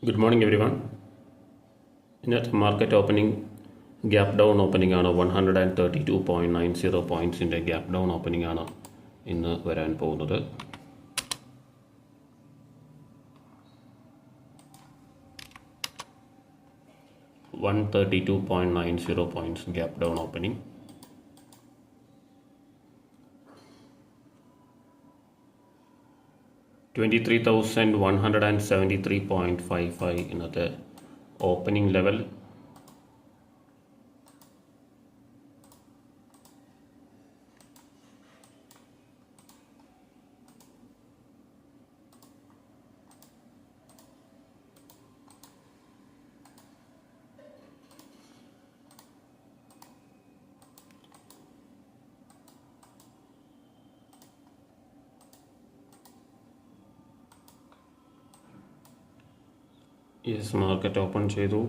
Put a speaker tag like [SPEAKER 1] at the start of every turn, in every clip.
[SPEAKER 1] Good morning, everyone. Net market opening gap down opening ആണ് 132.90 പോയിന്റ്സിൻ്റെ gap down opening ആണ് ഇന്ന് വരാൻ പോകുന്നത്. $132.90 പോയിന്റ്സ് ഗ്യാപ് ഡൗൺ ഓപ്പണിംഗ്. $23,173.55 ഇന്നത്തെ opening level. Yes, market open ചെയ്തു.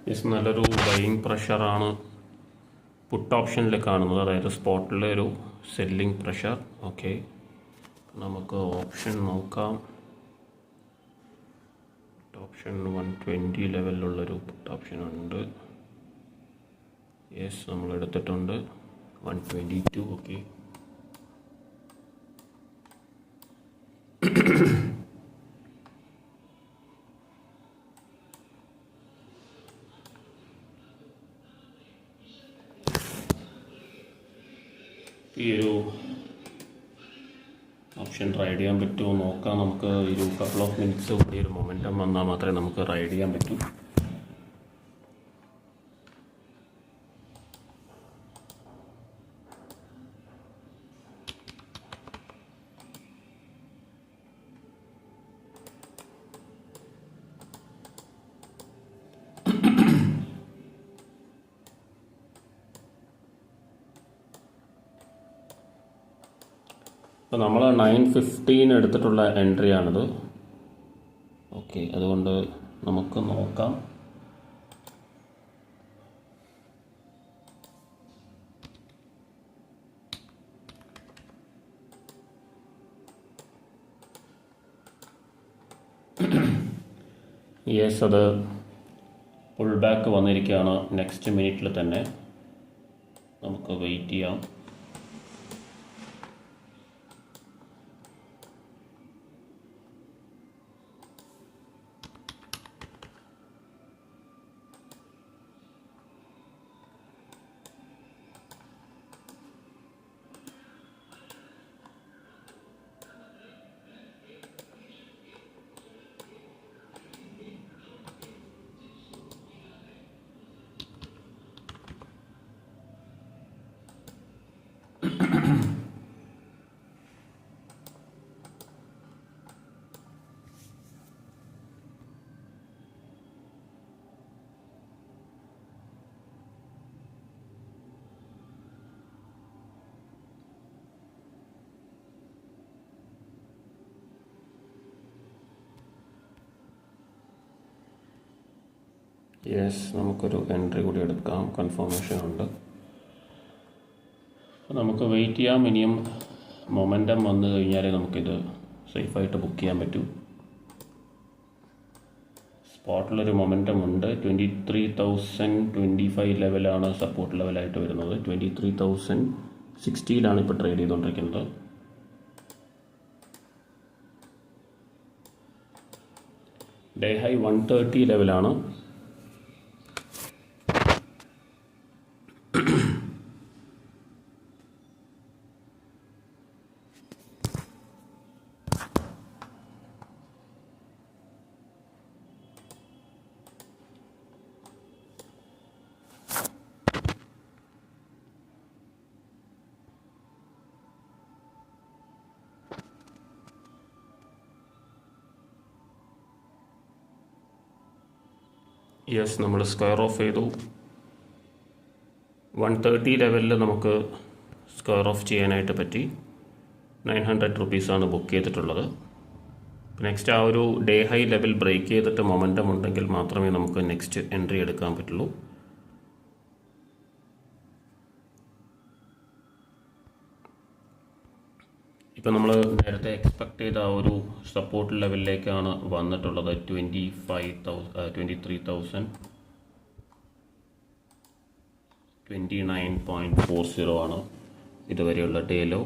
[SPEAKER 1] യെസ്, നല്ലൊരു ബൈയിങ് പ്രഷറാണ് പുട്ട് ഓപ്ഷനിൽ കാണുന്നത്, അതായത് സ്പോട്ടിലെ ഒരു സെല്ലിംഗ് പ്രഷർ. ഓക്കെ, നമുക്ക് ഓപ്ഷൻ നോക്കാം. ഓപ്ഷൻ 120 ലെവലിലുള്ളൊരു പുട്ട് ഓപ്ഷൻ ഉണ്ട്. യെസ്, നമ്മൾ എടുത്തിട്ടുണ്ട് 122. ഓക്കെ, ഈ ഒരു ഓപ്ഷൻ റൈഡ് ചെയ്യാൻ പറ്റുമോ നോക്കാം. നമുക്ക് ഒരു കപ്പിൾ ഓഫ് മിനിറ്റ്സ് കൂടി ഒരു മൊമെൻറ്റം വന്നാൽ മാത്രമേ നമുക്ക് റൈഡ് ചെയ്യാൻ പറ്റൂ. അപ്പോൾ നമ്മൾ 9:15 എടുത്തിട്ടുള്ള എൻട്രി ആണിത്. ഓക്കെ, അതുകൊണ്ട് നമുക്ക് നോക്കാം. യെസ്, അത് പുൾ ബാക്ക് വന്നിരിക്കുകയാണ്. നെക്സ്റ്റ് മിനിറ്റിൽ തന്നെ നമുക്ക് വെയിറ്റ് ചെയ്യാം. യെസ്, നമുക്കൊരു എൻട്രി കൂടി എടുക്കാം. കൺഫർമേഷൻ ഉണ്ട്. നമുക്ക് വെയിറ്റ് ചെയ്യാം. ഇനിയും മൊമെൻറ്റം വന്നു കഴിഞ്ഞാലേ നമുക്കിത് സേഫായിട്ട് ബുക്ക് ചെയ്യാൻ പറ്റൂ. സ്പോട്ടിലൊരു മൊമെൻറ്റം ഉണ്ട്. 23,025 ലെവലാണ് സപ്പോർട്ട് ലെവലായിട്ട് വരുന്നത്. 23,060 ഇപ്പോൾ ട്രേഡ് ചെയ്തുകൊണ്ടിരിക്കുന്നത്. ഡേ ഹൈ 130 ലെവലാണ്. യെസ്, നമ്മൾ സ്ക്വയർ ഓഫ് ചെയ്തു. 130 ലെവലിൽ നമുക്ക് സ്ക്വയർ ഓഫ് ചെയ്യാനായിട്ട് പറ്റി. 900 റുപ്പീസാണ് ബുക്ക് ചെയ്തിട്ടുള്ളത്. നെക്സ്റ്റ് ആ ഒരു ഡേ ഹൈ ലെവൽ ബ്രേക്ക് ചെയ്തിട്ട് മൊമെൻറ്റം ഉണ്ടെങ്കിൽ മാത്രമേ നമുക്ക് നെക്സ്റ്റ് എൻട്രി എടുക്കാൻ പറ്റുള്ളൂ. ഇപ്പോൾ നമ്മൾ നേരത്തെ എക്സ്പെക്ട് ചെയ്ത ആ ഒരു സപ്പോർട്ട് ലെവലിലേക്കാണ് വന്നിട്ടുള്ളത്. 29.40 ആണ് ഇതുവരെയുള്ള ഡേ ലോ.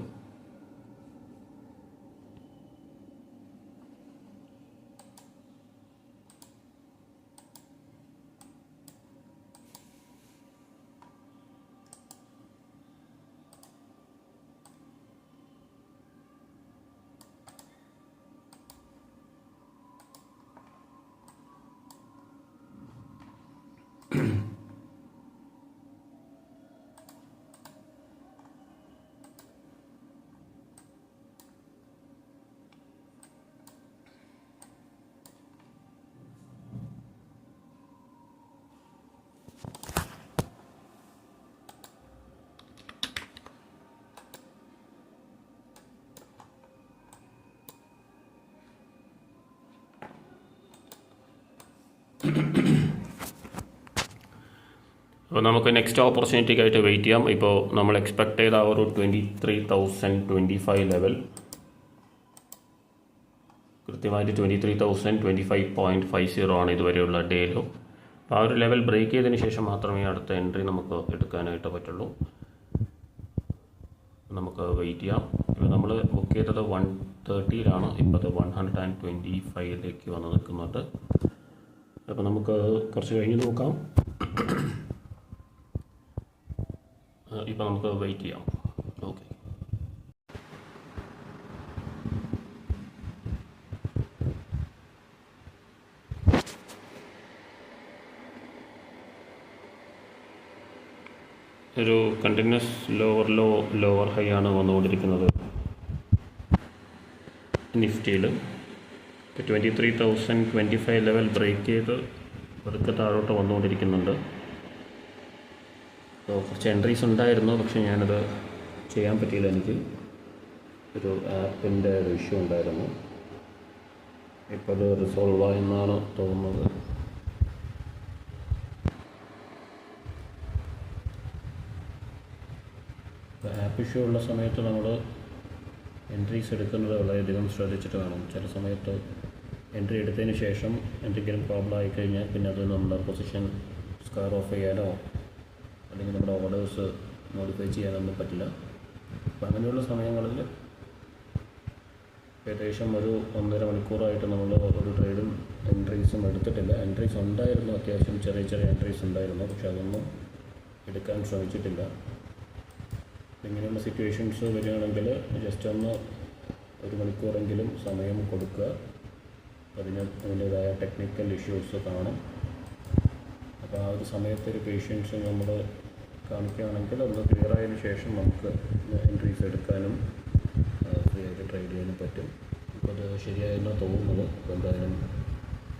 [SPEAKER 1] അപ്പോൾ നമുക്ക് നെക്സ്റ്റ് ഓപ്പർച്യൂണിറ്റിക്കായിട്ട് വെയിറ്റ് ചെയ്യാം. ഇപ്പോൾ നമ്മൾ എക്സ്പെക്ട് ചെയ്ത ആ ഒരു 23,025 ലെവൽ കൃത്യമായിട്ട് 23,025.50 ആണ് ഇതുവരെയുള്ള ഡേ ലോ. അപ്പോൾ ആ ഒരു ലെവൽ ബ്രേക്ക് ചെയ്തതിന് ശേഷം മാത്രമേ അടുത്ത എൻട്രി നമുക്ക് എടുക്കാനായിട്ട് പറ്റുള്ളൂ. നമുക്ക് വെയിറ്റ് ചെയ്യാം. ഇപ്പോൾ നമ്മൾ ബുക്ക് ചെയ്തത് 130 ഇപ്പോൾ അത് 125 വന്ന് നിൽക്കുന്നുണ്ട്. അപ്പോൾ നമുക്ക് കുറച്ച് കഴിഞ്ഞ് നോക്കാം. ഇപ്പോൾ നമുക്ക് വെയിറ്റ് ചെയ്യാം. ഓക്കെ, ഒരു കണ്ടിന്യൂസ് ലോവർ ഹൈ ആണ് വന്നുകൊണ്ടിരിക്കുന്നത് നിഫ്റ്റിയിൽ. ഇപ്പോൾ 23,025 ലെവൽ ബ്രേക്ക് ചെയ്ത് പതുക്കെ താഴോട്ട് വന്നുകൊണ്ടിരിക്കുന്നുണ്ട്. അപ്പോൾ കുറച്ച് എൻട്രീസ് ഉണ്ടായിരുന്നു, പക്ഷേ ഞാനത് ചെയ്യാൻ പറ്റിയില്ല. എനിക്ക് ഒരു ആപ്പിൻ്റെ ഒരു ഇഷ്യൂ ഉണ്ടായിരുന്നു. ഇപ്പോൾ അത് റിസോൾവ് ആയെന്നാണ് തോന്നുന്നത്. ആപ്പ് ഇഷ്യൂ ഉള്ള സമയത്ത് നമ്മൾ എൻട്രീസ് എടുക്കുന്നത് വളരെയധികം ശ്രദ്ധിച്ചിട്ട് വേണം. ചില സമയത്ത് എൻട്രി എടുത്തതിന് ശേഷം എന്തെങ്കിലും പ്രോബ്ലം ആയിക്കഴിഞ്ഞാൽ പിന്നെ അത് നമ്മുടെ പൊസിഷൻ സ്ക്വയർ ഓഫ് ചെയ്യാനോ അല്ലെങ്കിൽ നമ്മുടെ ഓർഡേഴ്സ് മോഡിഫൈ ചെയ്യാനൊന്നും പറ്റില്ല. അപ്പോൾ അങ്ങനെയുള്ള സമയങ്ങളിൽ ഏകദേശം ഒരു 1.5 മണിക്കൂറായിട്ട് നമ്മൾ ഒരു ട്രേഡും എൻട്രീസും എടുത്തിട്ടില്ല. എൻട്രീസ് ഉണ്ടായിരുന്നു, അത്യാവശ്യം ചെറിയ എൻട്രീസ് ഉണ്ടായിരുന്നു, പക്ഷെ അതൊന്നും എടുക്കാൻ ശ്രമിച്ചിട്ടില്ല. ഇങ്ങനെയുള്ള സിറ്റുവേഷൻസ് വരികയാണെങ്കിൽ ജസ്റ്റ് ഒന്ന് 1 മണിക്കൂറെങ്കിലും സമയം കൊടുക്കുക. അതിൻ്റേതായ ടെക്നിക്കൽ ഇഷ്യൂസ് കാണും. അപ്പോൾ ആ ഒരു സമയത്തൊരു പേഷ്യൻസ് നമ്മൾ കാണിക്കുകയാണെങ്കിൽ ഒന്ന് ക്ലിയർ ആയതിനു ശേഷം നമുക്ക് എൻട്രീസ് എടുക്കാനും ഫ്രീ ആയിട്ട് ട്രേഡ് ചെയ്യാനും പറ്റും. ഇപ്പോൾ അത് ശരിയായെന്നാണ് തോന്നുന്നത്. അപ്പോൾ എന്തായാലും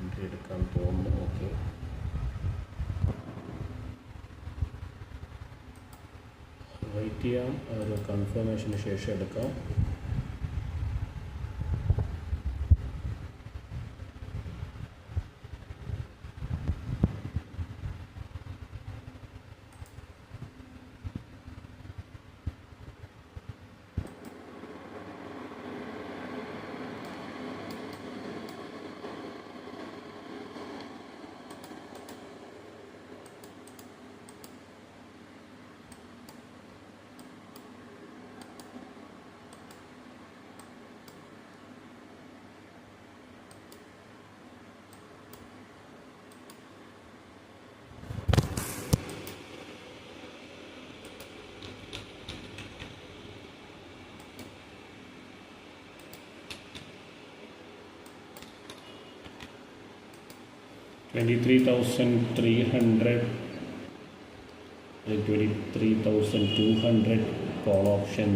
[SPEAKER 1] എൻട്രി എടുക്കാൻ തോന്നുന്നു. ഓക്കെ, വെയിറ്റ് ചെയ്യാം. ഒരു കൺഫർമേഷന് ശേഷം എടുക്കാം. $23,300 $23,200 കോൾ ഓപ്ഷൻ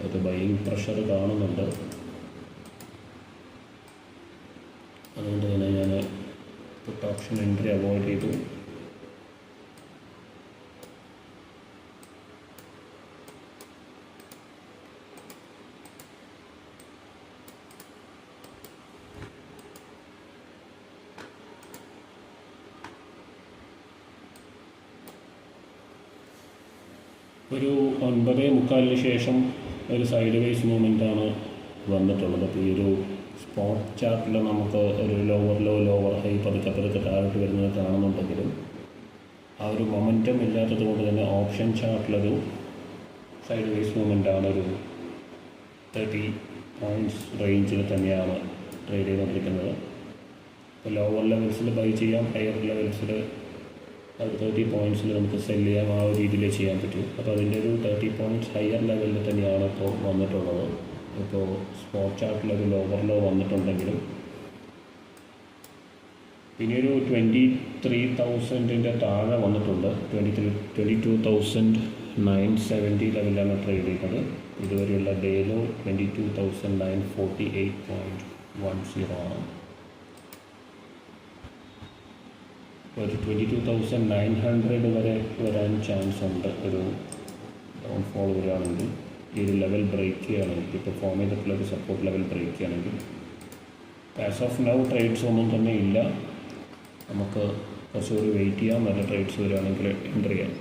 [SPEAKER 1] ഒരു ബൈയിങ് പ്രഷർ കാണുന്നുണ്ട്. അതുകൊണ്ട് തന്നെ ഞാൻ പുട്ട് ഓപ്ഷൻ എൻട്രി അവോയ്ഡ് ചെയ്തു. ഒരു 9:45 ശേഷം ഒരു സൈഡ് വേസ് മൂവ്മെൻറ്റാണ് വന്നിട്ടുള്ളത്. അപ്പോൾ ഈ ഒരു സ്പോട്ട് ചാർട്ടിൽ നമുക്ക് ഒരു ലോവർ ലോ ലോവർ ഹൈ പതുക്കെ താഴോട്ട് വരുന്നത് കാണുന്നുണ്ടെങ്കിലും ആ ഒരു മൊമെൻറ്റം ഇല്ലാത്തത് കൊണ്ട് തന്നെ ഓപ്ഷൻ ചാർട്ടിലൊരു സൈഡ് വേസ് മൂവ്മെൻറ്റാണ്. ഒരു 30 പോയിൻറ്റ്സ് റേഞ്ചിൽ തന്നെയാണ് ട്രേഡ് ചെയ്തുകൊണ്ടിരിക്കുന്നത്. അപ്പോൾ ലോവർ ലെവൽസിൽ ബൈ ചെയ്യാം, ഹയർ ലെവൽസിൽ അത് 30 പോയിൻറ്റ്സിൽ നമുക്ക് സെല് ചെയ്യാം. ആ ഒരു രീതിയിൽ ചെയ്യാൻ പറ്റും. അപ്പോൾ അതിൻ്റെ ഒരു 30 പോയിൻറ്റ്സ് ഹയർ ലെവലിൽ തന്നെയാണ് ഇപ്പോൾ വന്നിട്ടുള്ളത്. ഇപ്പോൾ സ്പോട്ട് ചാർട്ടിലൊരു ലോവർ ലോ വന്നിട്ടുണ്ടെങ്കിലും പിന്നെ ഒരു 23,000 താഴെ വന്നിട്ടുണ്ട്. 22,970 ലെവലിലാണ് ട്രേഡ് ചെയ്യുന്നത്. ഇതുവരെയുള്ള ഡേ ലോ 22,948.10 ആണ്. ഒരു 22,900 വരെ വരാൻ ചാൻസ് ഉണ്ട്. ഒരു ഡൗൺഫോൾ വരികയാണെങ്കിൽ ഈ ഒരു ലെവൽ ബ്രേക്ക് ചെയ്യുകയാണെങ്കിൽ, ഇപ്പോൾ ഫോം ചെയ്തിട്ടുള്ള ഒരു സപ്പോർട്ട് ലെവൽ ബ്രേക്ക് ചെയ്യുകയാണെങ്കിൽ, ആസ് ഓഫ് നൗ ട്രേഡ്സ് ഒന്നും തന്നെ ഇല്ല. നമുക്ക് കുറച്ചുകൂടി വെയിറ്റ് ചെയ്യാം. നല്ല ട്രേഡ്സ് വരികയാണെങ്കിൽ എൻ്റർ ചെയ്യാം.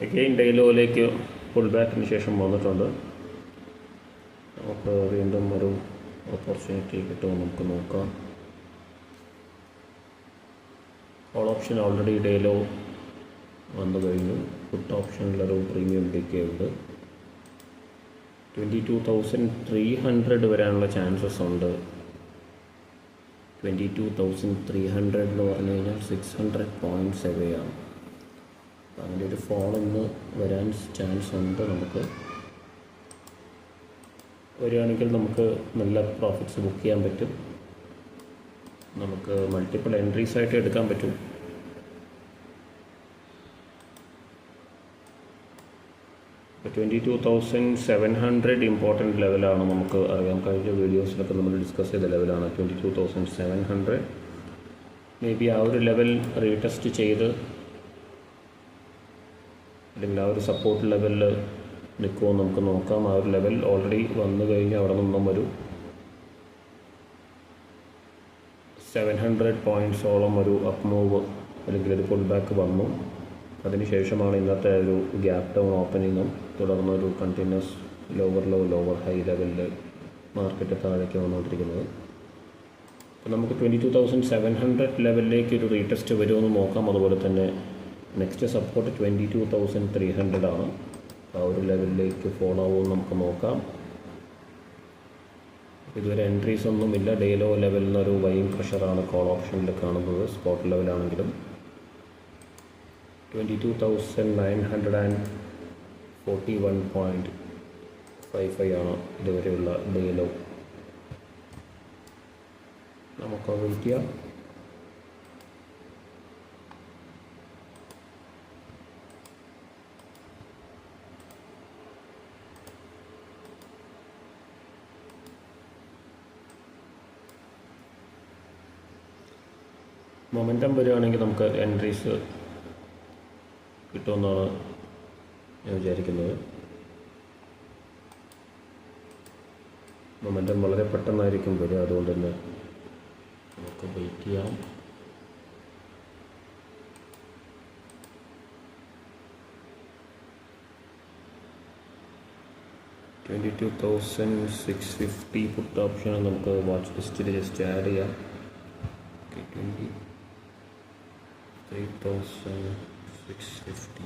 [SPEAKER 1] എഗെയിൻ ഡേ ലോയിലേക്ക് പുൾ ബാക്കിന് ശേഷം വന്നിട്ടുണ്ട്. നമുക്ക് വീണ്ടും ഒരു ഓപ്പർച്യൂണിറ്റി കിട്ടുമോ നമുക്ക് നോക്കാം. Call option already day low വന്നു കഴിഞ്ഞു. പുട്ട് ഓപ്ഷനിലൊരു പ്രീമിയം ഡിക്കേ ഉണ്ട്. 22,300 വരാനുള്ള ചാൻസസ് ഉണ്ട്. 22,300 എന്ന് പറഞ്ഞു കഴിഞ്ഞാൽ 600 പോയിൻറ്റ്സ് എവയാണ്. അങ്ങനെ ഒരു ഫോൾ ഇന്ന് വരാൻ ചാൻസ് ഉണ്ട്. നമുക്ക് വരികയാണെങ്കിൽ നമുക്ക് നല്ല പ്രോഫിറ്റ്സ് ബുക്ക് ചെയ്യാൻ പറ്റും. നമുക്ക് മൾട്ടിപ്പിൾ എൻട്രീസ് ആയിട്ട് എടുക്കാൻ പറ്റും. ഇപ്പോൾ 22,700 ഇമ്പോർട്ടൻറ്റ് ലെവലാണ്. നമുക്ക് അറിയാം, കഴിഞ്ഞ വീഡിയോസിലൊക്കെ നമ്മൾ ഡിസ്കസ് ചെയ്ത ലെവലാണ് 22,700. മേ ബി ആ ഒരു ലെവൽ റീടെസ്റ്റ് ചെയ്ത് അല്ലെങ്കിൽ ആ ഒരു സപ്പോർട്ട് ലെവലിൽ നിൽക്കുമോ നമുക്ക് നോക്കാം. ആ ഒരു ലെവൽ ഓൾറെഡി വന്നു കഴിഞ്ഞ് അവിടെ നിന്നും ഒരു 700 പോയിൻറ്റ്സോളം ഒരു അപ്പ് മൂവ് അല്ലെങ്കിൽ ഒരു പുൾ ബാക്ക് വന്നു. അതിനുശേഷമാണ് ഇന്നത്തെ ഒരു ഗ്യാപ് ഡൗൺ ഓപ്പണിങ്ങും തുടർന്നൊരു continuous lower low lower high ലെവലിൽ മാർക്കറ്റ് താഴേക്ക് വന്നുകൊണ്ടിരിക്കുന്നത്. അപ്പോൾ നമുക്ക് 22,700 ലെവലിലേക്ക് ഒരു റീടെസ്റ്റ് വരുമെന്ന് നോക്കാം. അതുപോലെ തന്നെ നെക്സ്റ്റ് സപ്പോർട്ട് 22,300 ആണ്. ആ ഒരു ലെവലിലേക്ക് ഫോളോ ആവുമെന്ന് നമുക്ക് നോക്കാം. ഇതുവരെ എൻട്രീസ് ഒന്നുമില്ല. ഡേ ലോ ലെവലിൽ നിന്നൊരു ബൈയിങ് പ്രഷറാണ് കോൾ ഓപ്ഷനിൽ കാണുന്നത്. സ്പോട്ട് ലെവലാണെങ്കിലും 22,941.55 ആണ് ഇതുവരെയുള്ള ഡേ ലോ. നമുക്ക് വെയിറ്റ് ചെയ്യാം. മൊമെൻറ്റം വരികയാണെങ്കിൽ നമുക്ക് എൻട്രീസ് കിട്ടുമെന്നാണ് ഞാൻ വിചാരിക്കുന്നത്. മൊമെൻറ്റം വളരെ പെട്ടെന്നായിരിക്കും വരിക. അതുകൊണ്ട് തന്നെ നമുക്ക് വെയിറ്റ് ചെയ്യാം. $22,650 പുട്ട് ഓപ്ഷൻ നമുക്ക് വാച്ച് ലിസ്റ്റിൽ ജസ്റ്റ് ആഡ് ചെയ്യാം. 23,650.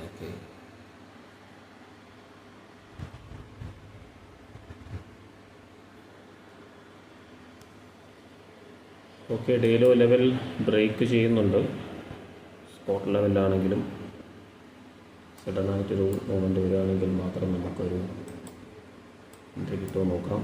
[SPEAKER 1] Okay. Okay, day low level break ചെയ്യുന്നുണ്ട്. സ്പോട്ട് ലെവലിലാണെങ്കിലും സഡനായിട്ടൊരു മൂവ്മെൻറ്റ് വരികയാണെങ്കിൽ മാത്രം നമുക്കൊരു എൻട്രി കിട്ടുമോ നോക്കാം.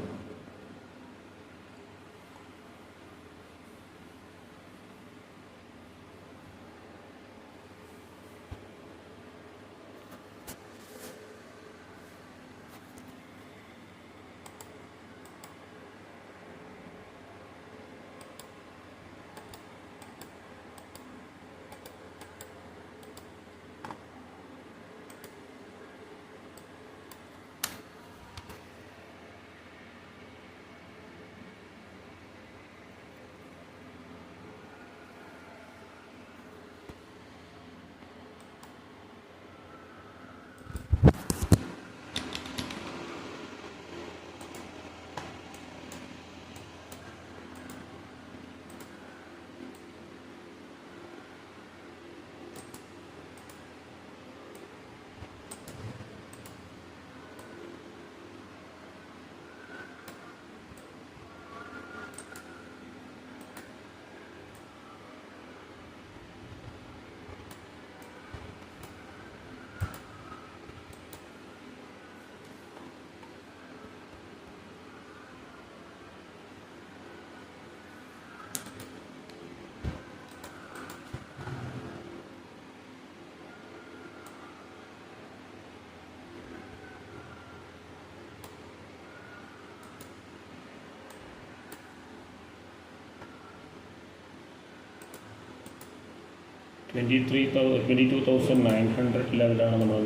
[SPEAKER 1] 22,900 ലെവലാണ് നമ്മൾ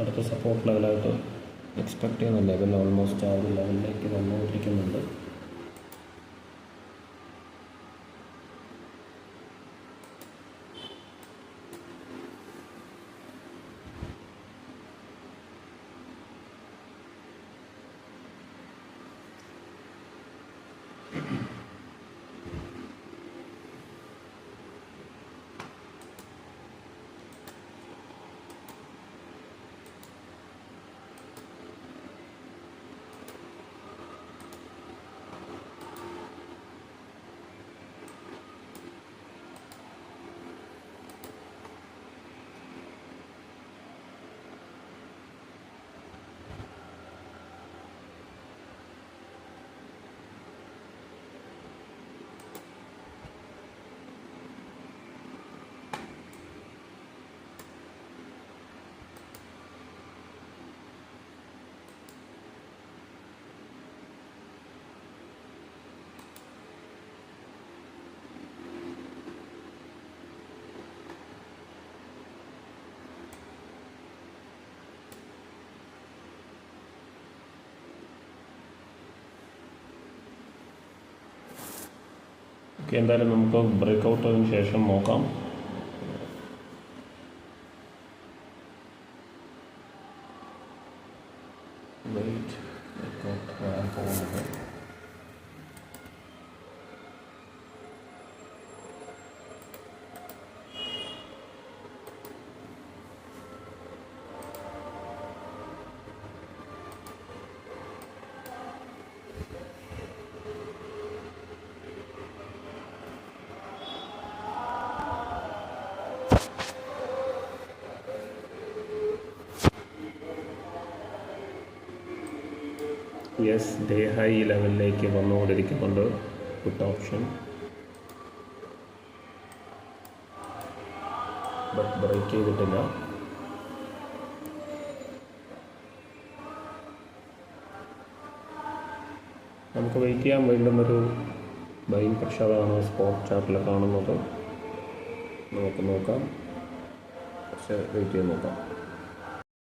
[SPEAKER 1] അടുത്ത സപ്പോർട്ട് ലെവലായിട്ട് എക്സ്പെക്ട് ചെയ്യുന്ന ലെവൽ. ഓൾമോസ്റ്റ് ആ ഒരു ലെവലിലേക്ക് വന്നുകൊണ്ടിരിക്കുന്നുണ്ട്. എന്തായാലും നമുക്ക് ബ്രേക്ക് ഔട്ടിന് ശേഷം നോക്കാം. ബ്രേക്ക് ഔട്ട് വരാൻ പോകുന്നത് ഡേ ഹൈ ലെവലിലേക്ക് വന്നുകൊണ്ടിരിക്കുന്നുണ്ട് പുട്ട് ഓപ്ഷൻ. ബട്ട് ബ്രേക്ക് ചെയ്തിട്ടില്ല. നമുക്ക് വെയിറ്റ് ചെയ്യാൻ വേണ്ടുന്നൊരു ബൈങ് പ്രഷറാണ് സ്പോട്ട് ചാർട്ടിൽ കാണുന്നത്. നമുക്ക് നോക്കാം, പക്ഷേ വെയിറ്റ് ചെയ്ത് നോക്കാം.